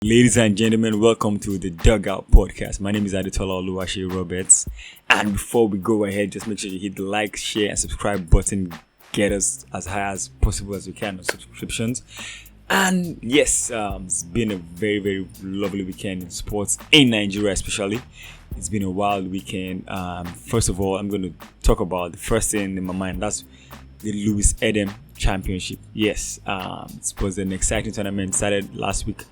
Ladies and gentlemen, welcome to the Dugout Podcast. My name is Adetola Oluwase Roberts. And before we go ahead, just make sure you hit the like, share, and subscribe button. Get us as high as possible as we can on subscriptions. And yes, it's been a very, very lovely weekend in sports in Nigeria, especially. It's been a wild weekend. First of all, I'm going to talk about the first thing in my mind. That's the Lewis Edem Championship. Yes, it was an exciting tournament. Started last week,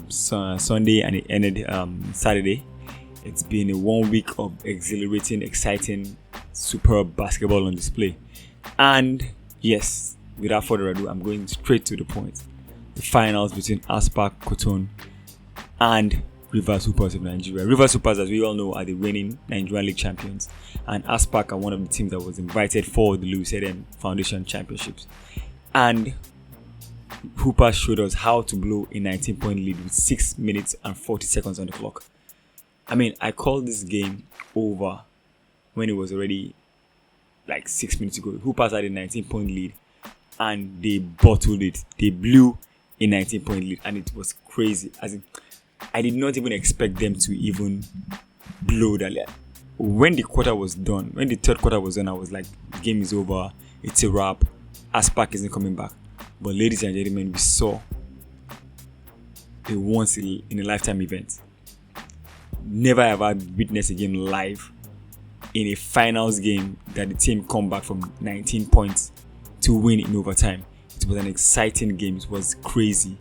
Sunday, and it ended Saturday. It's been a 1 week of exhilarating, exciting, superb basketball on display. And yes, without further ado, I'm going straight to the point. The finals between Aspac Cotonou and Rivers Hoopers of Nigeria. Rivers Hoopers, as we all know, are the reigning Nigerian League champions, and Aspac are one of the teams that was invited for the Lewis Edem Foundation Championships. And Hoopers showed us how to blow a 19-point lead with 6 minutes and 40 seconds on the clock. I mean, I called this game over when it was already like 6 minutes ago. Hoopers had a 19-point lead, and they bottled it. They blew a 19-point lead, and it was crazy. As in, I did not even expect them to even blow that lead. When the quarter was done, when the third quarter was done, I was like, the game is over. It's a wrap. Aspac isn't coming back. But ladies and gentlemen, we saw a once in a lifetime event. Never ever witnessed a game live in a finals game that the team come back from 19 points to win in overtime. It was an exciting game. It was crazy.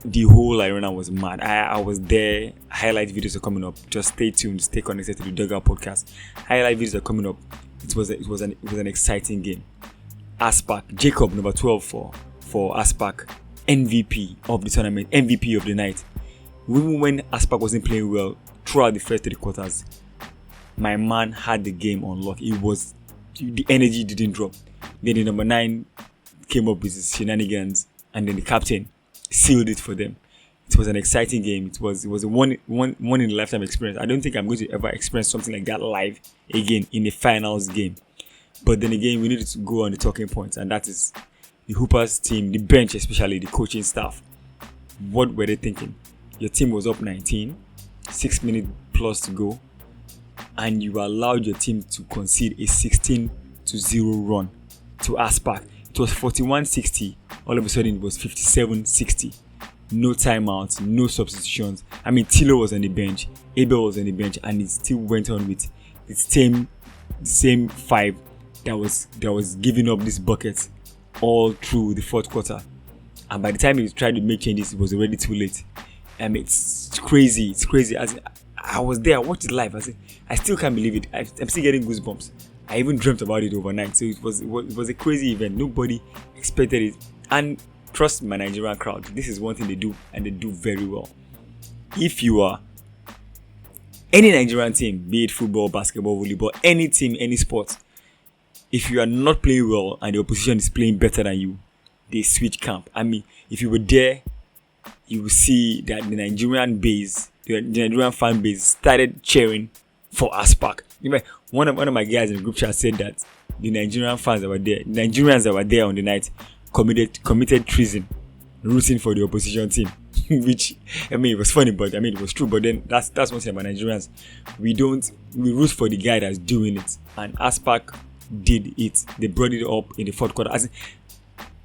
The whole arena was mad. I was there. Highlight videos are coming up. Just stay tuned. Stay connected to the Dugout Podcast. Highlight videos are coming up. It was an exciting game. Aspac, Jacob, number 12 for Aspac, MVP of the tournament, MVP of the night. Even when Aspac wasn't playing well throughout the first 3 quarters, my man had the game on lock. The energy didn't drop. Then the number 9 came up with his shenanigans, and then the captain sealed it for them. It was an exciting game. It was a one in a lifetime experience. I don't think I'm going to ever experience something like that live again in a finals game. But then again, we needed to go on the talking points, and that is the Hoopers team, the bench, especially the coaching staff. What were they thinking? Your team was up 19, 6 minutes plus to go, and you allowed your team to concede a 16-0 run to Aspac. It was 41-60. All of a sudden, it was 57-60. No timeouts, no substitutions. I mean, Tilo was on the bench, Abel was on the bench, and it still went on with the same 5 that was giving up this bucket all through the fourth quarter. And by the time he tried to make changes, it was already too late. I mean, it's crazy. It's crazy. I was there, I watched it live. I still can't believe it. I'm still getting goosebumps. I even dreamt about it overnight. So it was a crazy event. Nobody expected it. And trust my Nigerian crowd, this is one thing they do, and they do very well. If you are any Nigerian team, be it football, basketball, volleyball, any team, any sport, if you are not playing well and the opposition is playing better than you, they switch camp. I mean, if you were there, you will see that the Nigerian fan base started cheering for Aspac. One of my guys in the group chat said that the Nigerians that were there on the night committed treason, rooting for the opposition team. Which, I mean, it was funny, but I mean, it was true. But then that's one thing about Nigerians. We root for the guy that's doing it. And Aspac did it. They brought it up in the fourth quarter.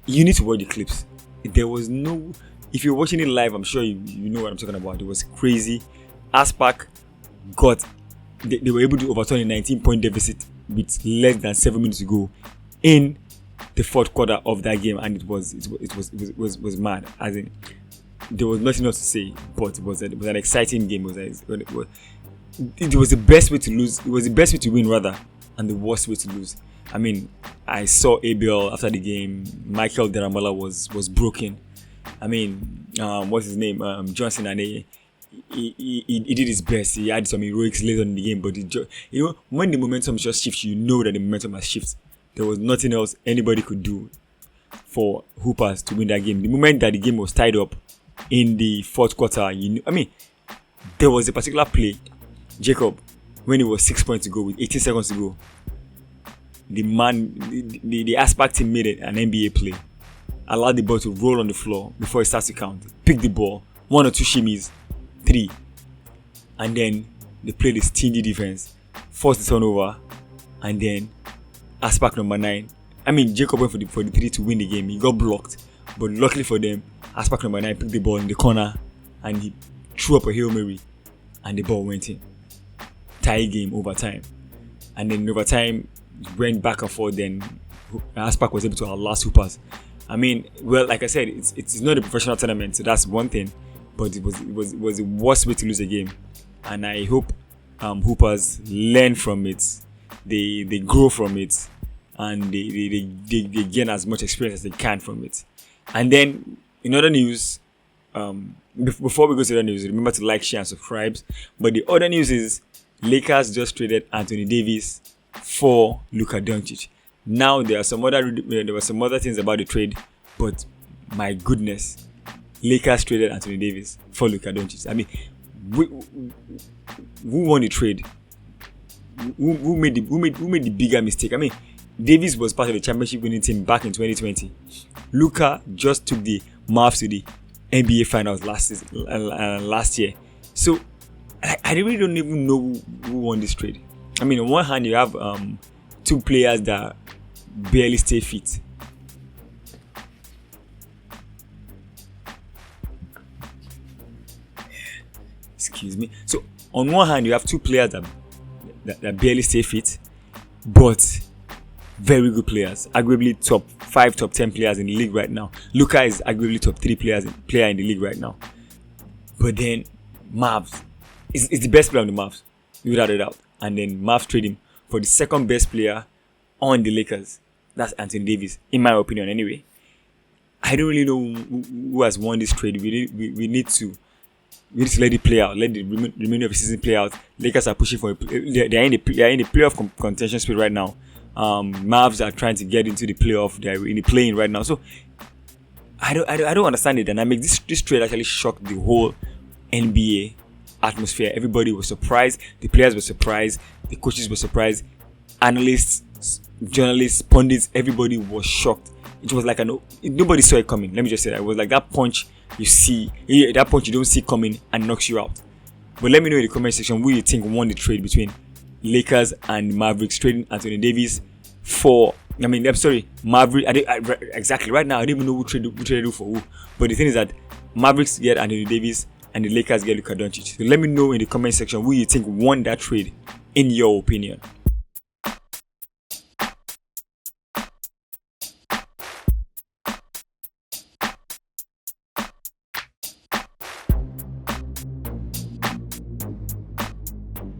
You need to watch the clips. There was no... If you're watching it live, I'm sure you know what I'm talking about. It was crazy. Aspac they were able to overturn a 19-point deficit with less than 7 minutes to go in the fourth quarter of that game, and it was mad. As in, there was nothing else to say, but it was an exciting game. It was the best way to lose. It was the best way to win, rather, and the worst way to lose. I mean, I saw Abel after the game. Michael Daramola was broken. I mean, what's his name? Johnson, and he did his best. He had some heroics later in the game, but when the momentum just shifts, you know that the momentum has shifted. There was nothing else anybody could do for Hoopers to win that game. The moment that the game was tied up in the fourth quarter, there was a particular play, Jacob, when it was 6 points to go with 18 seconds to go. The Aspac team made it an NBA play. Allowed the ball to roll on the floor before it starts to count. Picked the ball, one or two shimmies, three, and then they played the stingy defense, forced the turnover, and then Aspac number 9. I mean, Jacob went for the 3 to win the game. He got blocked, but luckily for them, Aspac number 9 picked the ball in the corner and he threw up a Hail Mary and the ball went in. Tie game, overtime. And then overtime went back and forth. Then Aspac was able to outlast Hoopers. I mean, well, like I said, it's not a professional tournament, so that's one thing. But it was the worst way to lose a game. And I hope Hoopers learn from it. They grow from it. And they gain as much experience as they can from it. And then, in other news, before we go to the news, remember to like, share, and subscribe. But the other news is Lakers just traded Anthony Davis for Luka Doncic. Now there were some other things about the trade, but my goodness, Lakers traded Anthony Davis for Luka Doncic. I mean, who won the trade? Who made the bigger mistake? I mean, Davis was part of the championship winning team back in 2020. Luka just took the Mavs to the NBA Finals last year. So I really don't even know who won this trade. I mean, on one hand, you have two players that barely stay fit. Excuse me. So on one hand, you have two players that barely stay fit, but very good players, arguably top 5, top 10 players in the league right now. Luka is arguably top 3 player in the league right now. But then Mavs is the best player on the Mavs, without a doubt. And then Mavs trade him for the second best player on the Lakers. That's Anthony Davis, in my opinion anyway. I don't really know who has won this trade. We need to let it play out. Let the remainder of the season play out. Lakers are pushing for they're in the playoff contention speed right now. Mavs are trying to get into the playoff. They're in the playing right now. So I don't understand the dynamic. This trade actually shocked the whole NBA atmosphere. Everybody was surprised. The players were surprised. The coaches were surprised. Analysts, journalists, pundits, everybody was shocked. It was like nobody saw it coming. Let me just say that. It was like that punch that punch you don't see coming and knocks you out. But let me know in the comment section who you think won the trade between Lakers and Mavericks, trading Anthony Davis for. Maverick. Exactly right now, I don't even know who traded for who. But the thing is that Mavericks get Anthony Davis and the Lakers get Luka Doncic. So let me know in the comment section who you think won that trade, in your opinion.